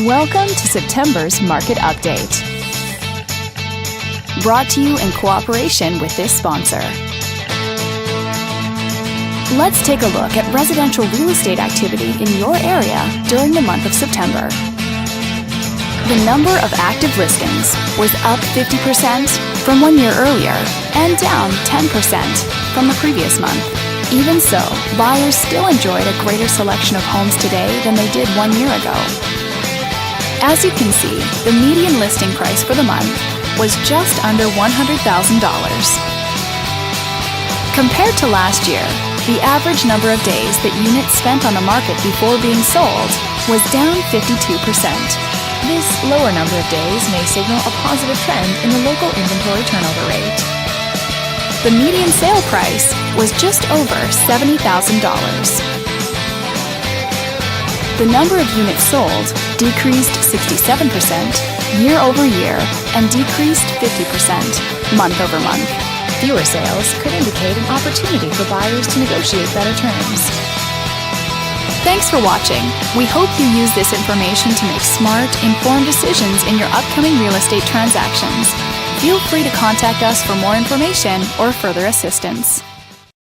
Welcome to September's Market Update. Brought to you in cooperation with this sponsor. Let's take a look at residential real estate activity in your area during the month of September. The number of active listings was up 50% from 1 year earlier and down 10% from the previous month. Even so, buyers still enjoyed a greater selection of homes today than they did 1 year ago. As you can see, the median listing price for the month was just under $100,000. Compared to last year, the average number of days that units spent on the market before being sold was down 52%. This lower number of days may signal a positive trend in the local inventory turnover rate. The median sale price was just over $70,000. The number of units sold decreased 67% year over year and decreased 50% month over month. Fewer sales could indicate an opportunity for buyers to negotiate better terms. Thanks for watching. We hope you use this information to make smart, informed decisions in your upcoming real estate transactions. Feel free to contact us for more information or further assistance.